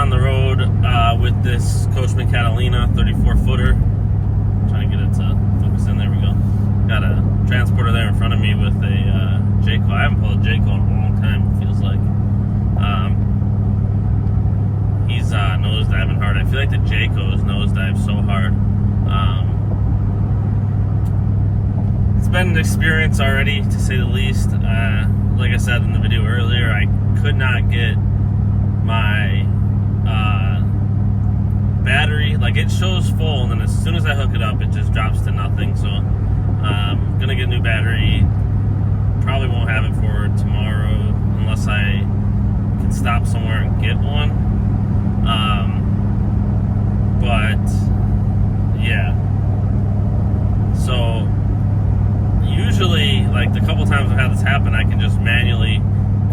down the road with this Coachman Catalina 34-footer. Trying to get it to focus in. There we go. Got a transporter there in front of me with a Jayco. I haven't pulled a Jayco in a long time, it feels like. He's nosediving hard. I feel like the Jaycos nosedive so hard. It's been an experience already, to say the least. Like I said in the video earlier, I could not get my battery. Like, it shows full, and then as soon as I hook it up, it just drops to nothing. So I'm gonna get a new battery. Probably won't have it for tomorrow unless I can stop somewhere and get one. But yeah, so usually, like, the couple times I've had this happen, I can just manually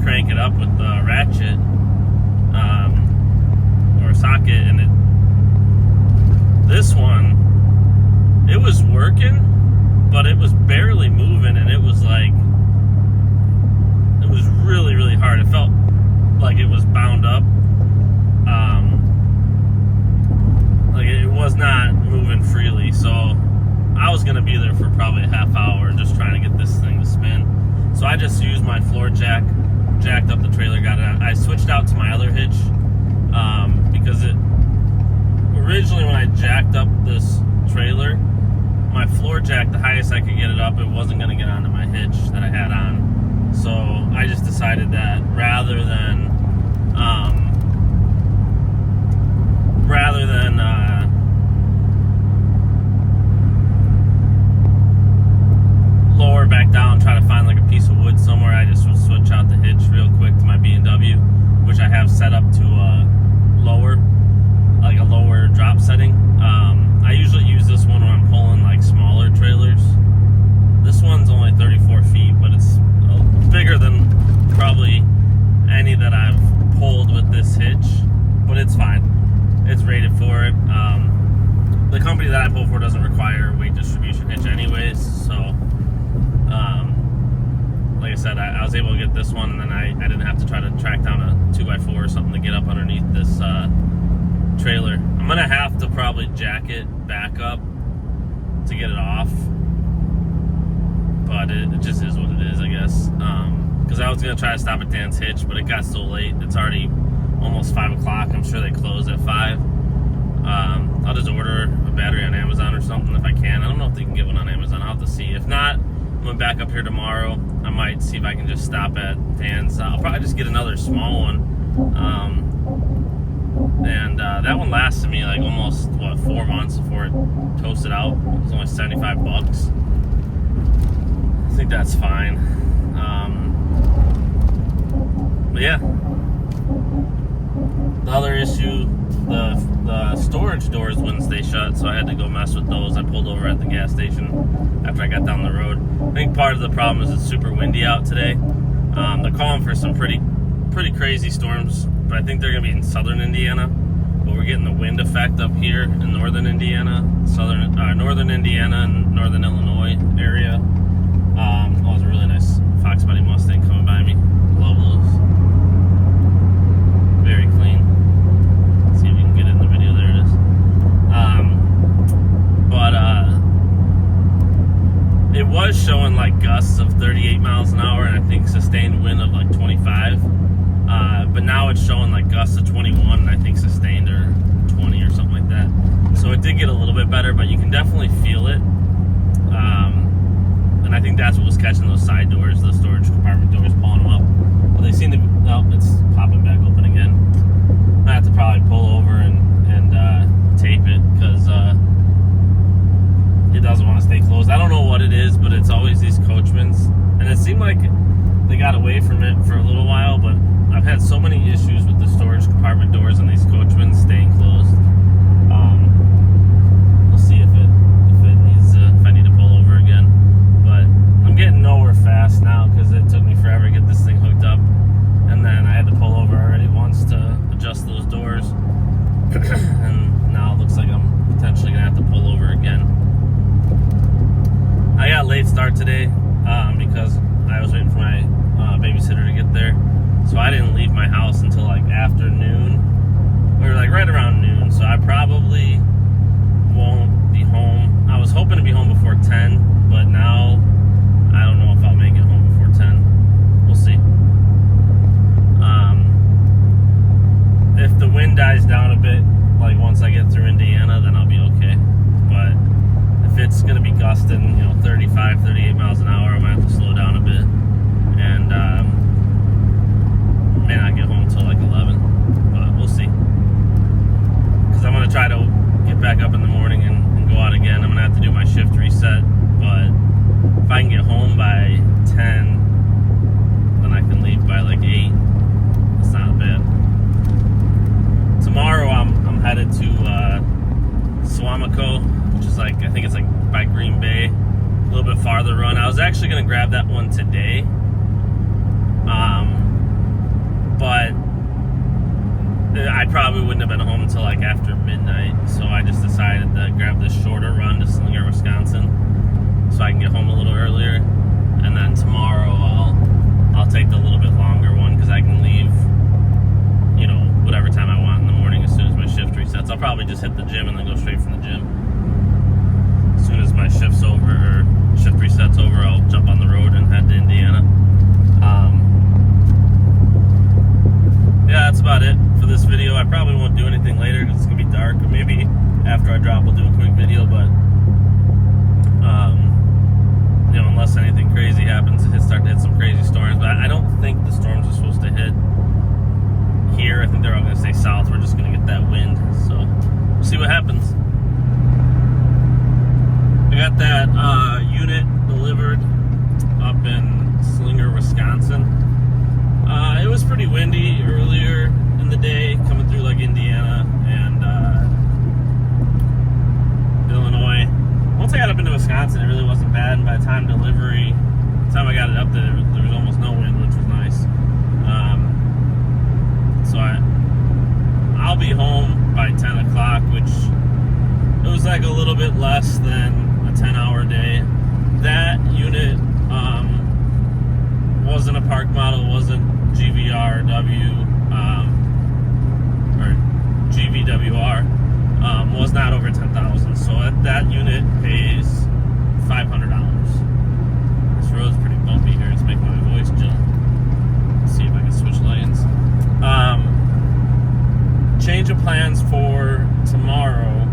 crank it up with the ratchet or socket, and this one, it was working, but it was barely moving, and it was really, really hard. It felt like it was bound up. Like, it was not moving freely, so I was going to be there for probably a half hour just trying to get this thing to spin. So I just used my floor jack, jacked up the trailer, got it out. I switched out to my other hitch because originally when I jacked up this trailer, my floor jack, the highest I could get it up, it wasn't going to get onto my hitch that I had on. So I just decided that rather than lower back down, try to find like a piece of wood somewhere, I just would switch out the hitch real quick to my B&W, which I have set up to lower drop setting. I usually use this one when I'm pulling like smaller trailers. This one's only 34 feet, but it's bigger than probably any that I've pulled with this hitch, but it's fine. It's rated for it. The company that I pull for doesn't require a weight distribution hitch anyways, so like I said, I was able to get this one, and then I didn't have to try to track down a 2x4 or something to get up underneath this trailer. I'm gonna have to probably jack it back up to get it off, but it just is what it is, I guess. Because I was gonna try to stop at Dan's Hitch, but it got so late. It's already almost 5 o'clock. I'm sure they close at 5. I'll just order a battery on Amazon or something if I can. I don't know if they can get one on Amazon. I'll have to see. If not, I'm gonna back up here tomorrow. I might see if I can just stop at Dan's. I'll probably just get another small one. And that one lasted me like almost 4 months before it toasted out. It was only 75 bucks. I think that's fine. But yeah, the other issue, the storage doors wouldn't stay shut, so I had to go mess with those. I pulled over at the gas station after I got down the road. I think part of the problem is it's super windy out today. They're calling for some pretty crazy storms, but I think they're going to be in southern Indiana. But we're getting the wind effect up here in northern Indiana, northern Indiana and northern Illinois area. Oh, it was a really nice Fox Body Mustang coming by me. Love those. Very clean. Let's see if you can get it in the video. There it is. It was showing like gusts of 38 miles an hour, and I think sustained wind of like 25. But now it's showing like gusts of 21, and I think sustained or 20 or something like that. So it did get a little bit better, but you can definitely feel it. And I think that's what was catching those side doors, the storage compartment doors, pulling them up. But they seem to be, oh, it's popping back open again. I have to probably pull over and tape it, because it doesn't want to stay closed. I don't know what it is, but it's always these Coachmans. And it seemed like they got away from it for a little while, but I've had so many issues with the storage compartment doors and these Coachmans staying closed. We'll see if I need to pull over again. But I'm getting nowhere fast now because it took me forever to get this thing hooked up, and then I had to pull over already once to adjust those doors. And now it looks like I'm potentially gonna have to pull over again. I got a late start today because I was waiting for my babysitter to get there, so I didn't leave my house until like afternoon, or wind dies down a bit, like once I get through Indiana, then I'll be okay. But if it's going to be gusting, 35, 38 miles an hour, I'm going to have to slow down a bit. And may not get home until like 11, but we'll see. Because I'm going to try to get back up in the morning and go out again. I'm going to have to do my shift reset, but if I can get home by 10, then I can leave by like 8. It's not bad. Tomorrow I'm headed to Suamico, which is like, I think it's like by Green Bay, a little bit farther run. I was actually going to grab that one today, but I probably wouldn't have been home until like after midnight, so I just decided to grab this shorter run to Slinger, Wisconsin, so I can get home a little earlier. And then tomorrow I'll take the little bit longer one, because I can leave, whatever time I want in the morning as soon as my shift resets. I'll probably just hit the gym and then go straight from the gym. As soon as my shift's over, or shift resets over, I'll jump on the road and head to Indiana. Yeah, that's about it for this video. I probably won't do anything later because it's going to be dark. Or maybe after I drop, I'll do a quick video, but unless anything crazy happens, it start to hit some crazy storms. But I don't think the storms are supposed to hit here. I think they're all going to stay south. We're just going to get that wind, so we'll see what happens. I got that unit delivered up in Slinger, Wisconsin. It was pretty windy earlier in the day, coming through like Indiana and Illinois. Once I got up into Wisconsin, it really wasn't bad, and by the time I got it up there was almost no wind, which was nice. So I'll be home by 10 o'clock, which it was like a little bit less than a 10-hour day. That unit wasn't a park model, wasn't GVRW or GVWR, was not over 10,000. So that unit pays $500. This road's pretty bumpy here. It's making my voice jump. Let's see if I can switch lanes. Change of plans for tomorrow.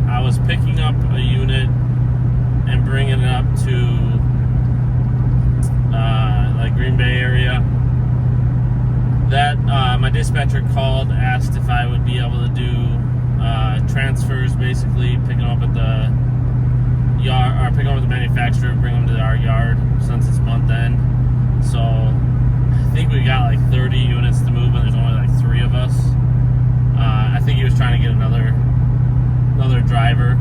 I was picking up a unit and bringing it up to like Green Bay area. That my dispatcher called, asked if I would be able to do transfers, basically picking them up at the yard, or picking them up at the manufacturer and bring them to our yard since it's month end. So I think we got like 30 units to move, and there's only like 3 of us. I think he was trying to get another driver,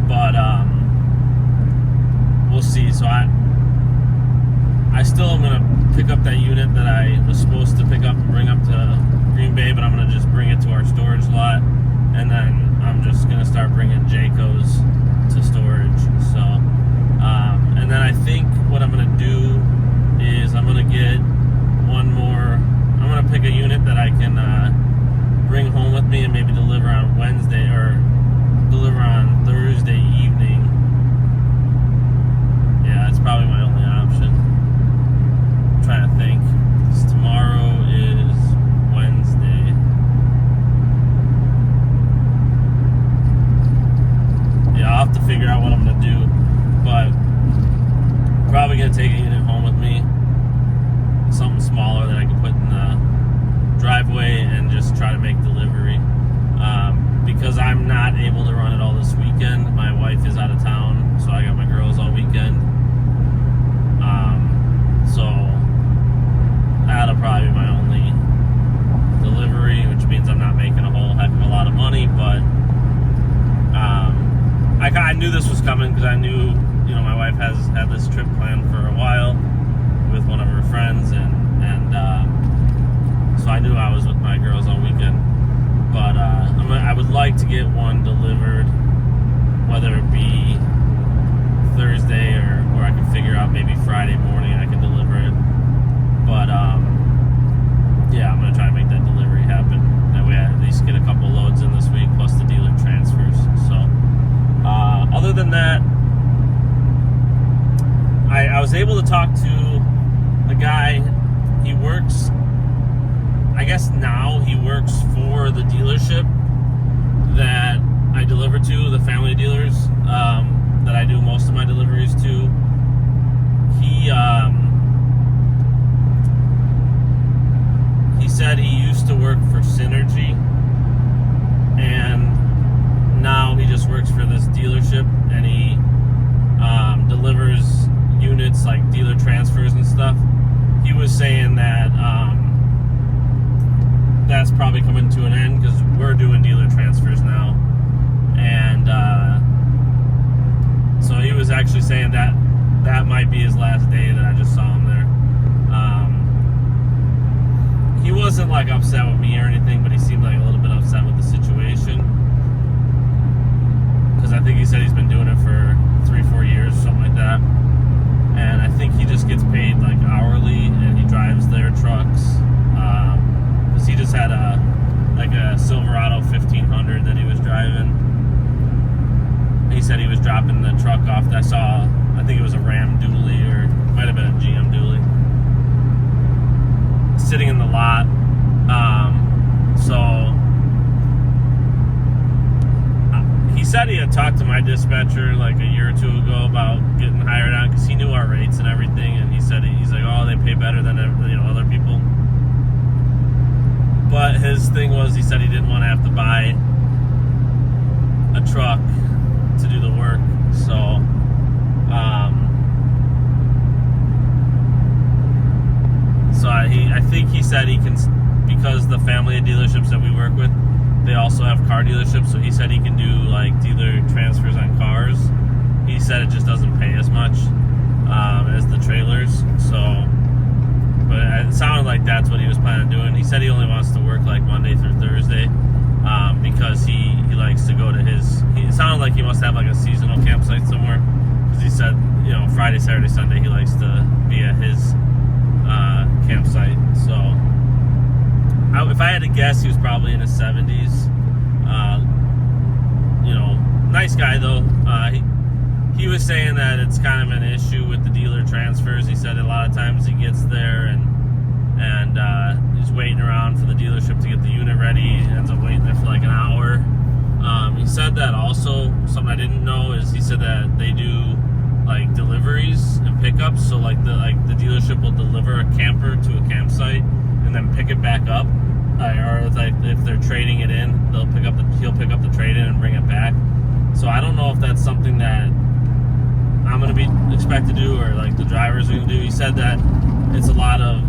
but we'll see. So I still am gonna pick up that unit that I was supposed to pick up and bring up to Green Bay, but I'm gonna just bring it to our storage lot, and then I'm just gonna start bringing Jayco's to storage. So, and then I think what I'm gonna do is I'm gonna get one more. I'm gonna pick a unit that I can bring home with me and maybe deliver on Wednesday or deliver on Thursday evening. Yeah, that's probably my only option. I'm trying to think. Tomorrow is Wednesday. Yeah, I'll have to figure out what I'm gonna do, but I'm probably gonna take a unit home with me, something smaller that I can put in the driveway and just try to make delivery. Because I'm not able to run it all this weekend. My wife is out of town, so I got my girls all weekend. So that'll probably be my only delivery, which means I'm not making a whole heck of a lot of money, but I knew this was coming, because I knew, my wife has had this trip planned for a while with one of her friends, and so I knew I was with my girls all weekend. But I would like to get one delivered, whether it be Thursday or I can figure out maybe Friday morning I can deliver it. But yeah, I'm gonna try to make that delivery happen. That way I at least get a couple loads in this week, plus the dealer transfers. So other than that, I was able to talk to the guy. He works, I guess now he works works for the dealership that I deliver to, the family dealers that I do most of my deliveries to. He said he used to work for Synergy, and now he just works for this dealership, and he delivers units like dealer transfers and stuff. He was saying that that's probably coming to an end because we're doing dealer transfers now, and so he was actually saying that that might be his last day that I just saw him there. He wasn't like upset with me or anything, but he seemed like a little bit upset with the situation, because I think he said he's been doing it for 3-4 years, something like that, and I think he just gets paid like hourly, and he drives their trucks, because he just had a Silverado 1500 that he was driving. He said he was dropping the truck off. I think it was a Ram dually, or it might have been a GM dually, sitting in the lot. So he said he had talked to my dispatcher like a year or two ago about getting hired on, because he knew our rates and everything, and he said he's like, oh, they pay better than other people. But his thing was, he said he didn't want to have to buy a truck to do the work. So I think he said he can, because the family of dealerships that we work with, they also have car dealerships, so he said he can do like dealer transfers on cars. He said it just doesn't pay as much as the trailers. So, but it sounded like that's what he was planning on doing. He said he only wants to work like Monday through Thursday, because he likes to go to it sounded like he must have like a seasonal campsite somewhere, because he said, Friday, Saturday, Sunday he likes to be at his campsite. So if I had to guess, he was probably in his 70s. Nice guy though. He was saying that it's kind of an issue with the dealer transfers. He said a lot of times he gets there and he's waiting around for the dealership to get the unit ready. He ends up waiting there for like an hour. He said that also, something I didn't know is, he said that they do like deliveries and pickups. So like the dealership will deliver a camper to a campsite and then pick it back up, or like if they're trading it in, he'll pick up the trade in and bring it back. So I don't know if that's something that I'm going to be expected to do, or like the drivers are going to do. He said that it's a lot of,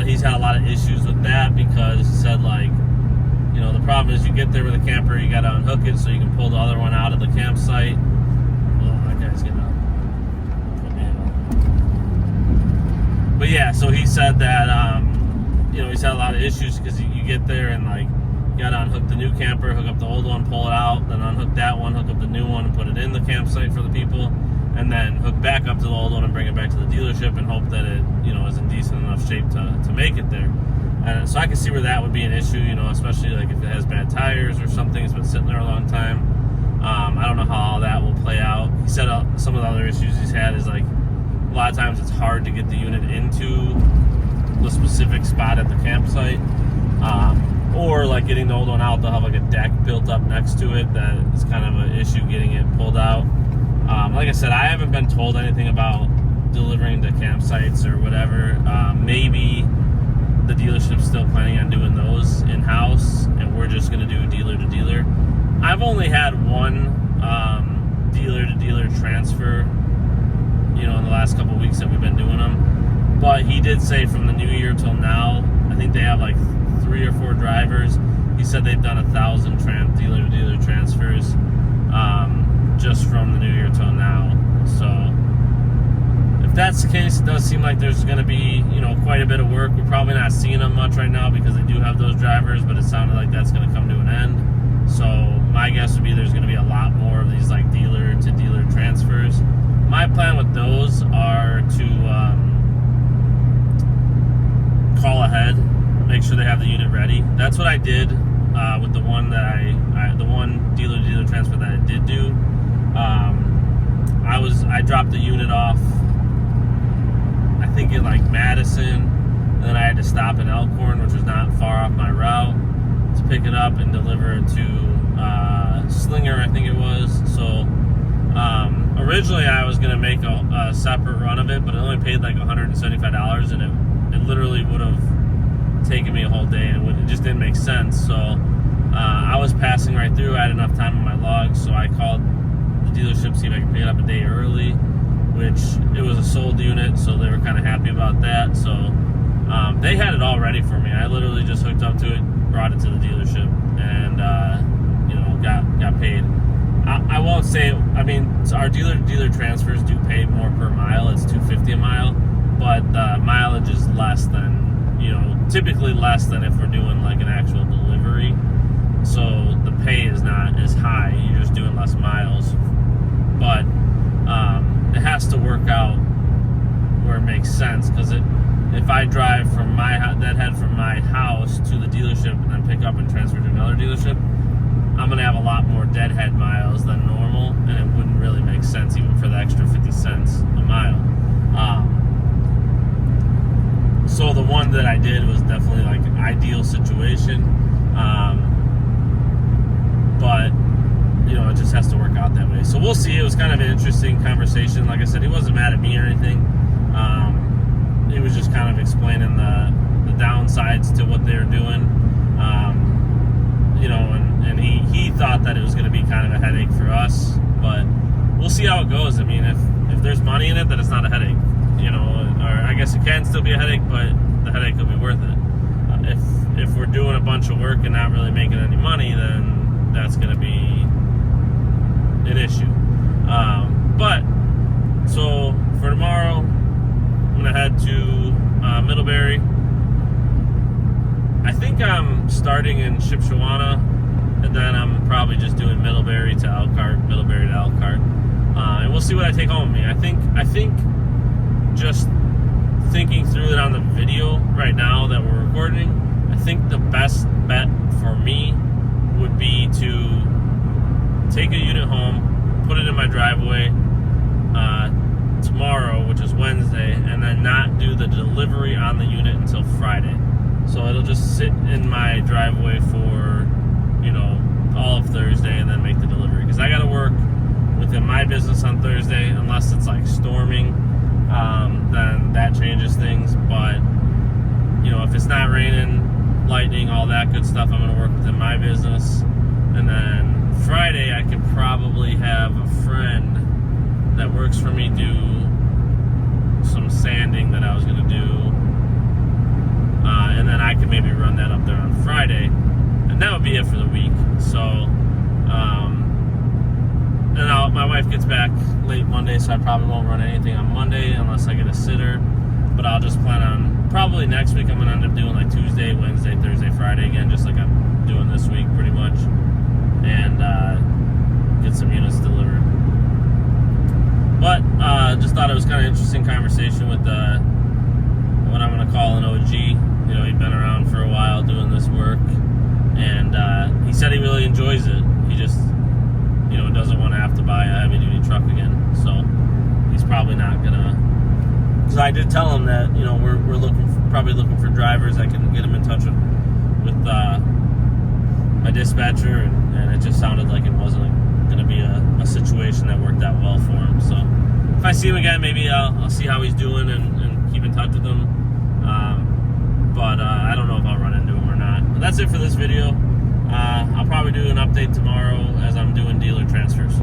he's had a lot of issues with that, because he said like, the problem is you get there with a camper, you got to unhook it so you can pull the other one out of the campsite. Oh, that guy's getting up. But yeah, so he said that, he's had a lot of issues because you get there and like, you got to unhook the new camper, hook up the old one, pull it out, then unhook that one, hook up the new one, and put it in the campsite for the people, and then hook back up to the old one and bring it back to the dealership and hope that it, is in decent enough shape to make it there. And so I can see where that would be an issue, especially like if it has bad tires or something, it's been sitting there a long time. I don't know how all that will play out. He said some of the other issues he's had is like, a lot of times it's hard to get the unit into the specific spot at the campsite. Or like getting the old one out, they'll have like a deck built up next to it that is kind of an issue getting it pulled out. Like I said, I haven't been told anything about delivering to campsites or whatever. Maybe the dealership's still planning on doing those in-house, and we're just going to do dealer to dealer. I've only had one dealer to dealer transfer, in the last couple weeks that we've been doing them. But he did say from the new year till now, I think they have like 3 or 4 drivers. He said they've done 1,000 dealer to dealer transfers just from the new year till now. So if that's the case, it does seem like there's going to be quite a bit of work. We're probably not seeing them much right now because they do have those drivers, but it sounded like that's going to come to an end. So my guess would be there's going to be a lot more of these like dealer to dealer transfers. My plan with those are to call ahead, make sure they have the unit ready. That's what I did with the one that the one dealer to dealer transfer that I did do. I dropped the unit off, I think in like Madison, and then I had to stop in Elkhorn, which was not far off my route. pick it up and deliver it to Slinger, I think it was. So originally I was gonna make a separate run of it, but it only paid like $175, and it literally would have taken me a whole day, and it just didn't make sense. So I was passing right through. I had enough time on my logs, so I called the dealership, see if I could pick it up a day early, which it was a sold unit, so they were kind of happy about that. So they had it all ready for me. I literally just hooked up to it, brought it to the dealership, and got paid. I won't say, I mean, our dealer transfers do pay more per mile. It's $2.50 a mile, but the mileage is less than, typically less than if we're doing like an actual delivery. So the pay is not as high. You're just doing less miles, but it has to work out where it makes sense, because if I drive from head from my house to the dealership and then pick up and transfer to another dealership, I'm going to have a lot more deadhead miles than normal, and it wouldn't really make sense even for the extra 50 cents a mile. So the one that I did was definitely like an ideal situation, but it just has to work out that way. So we'll see. It was kind of an interesting conversation. Like I said, he wasn't mad at me or anything. He was just kind of explaining the downsides to what they were doing. And he thought that it was going to be kind of a headache for us, but we'll see how it goes. I mean, if there's money in it, then it's not a headache, or I guess it can still be a headache, but the headache will be worth it. If we're doing a bunch of work and not really making any money, then that's going to be an issue. But so for tomorrow, I'm going to head to Middlebury. I think I'm starting in Shipshewana, and then I'm probably just doing Middlebury to Elkhart, and we'll see what I take home with me. I think just thinking through it on the video right now that we're recording, I think the best bet for me would be to take a unit home, put it in my driveway tomorrow, which is Wednesday, and then not do the delivery on the unit until Friday. So it'll just sit in my driveway for, all of Thursday, and then make the delivery. Because I got to work within my business on Thursday, unless it's like storming, then that changes things. But, if it's not raining, lightning, all that good stuff, I'm going to work within my business. And then Friday, I could probably have a friend that works for me do some sanding that I was going to do. And then I could maybe run that up there on Friday, and that would be it for the week. So, and my wife gets back late Monday, so I probably won't run anything on Monday unless I get a sitter. But I'll just plan on, probably next week I'm going to end up doing like Tuesday, Wednesday, Thursday, Friday again, just like I'm doing this week pretty much, and get some units delivered. But just thought it was kind of interesting conversation with what I'm going to call an OG. He'd been around for a while doing this work, and he said he really enjoys it. He just, doesn't want to have to buy a heavy-duty truck again. So he's probably not going to, because I did tell him that, we're probably looking for drivers. I can get him in touch with my dispatcher, and it just sounded like it wasn't going to be a situation that worked out well for him. So if I see him again, maybe I'll see how he's doing and keep in touch with him. But I don't know if I'll run into him or not. But that's it for this video. I'll probably do an update tomorrow as I'm doing dealer transfers.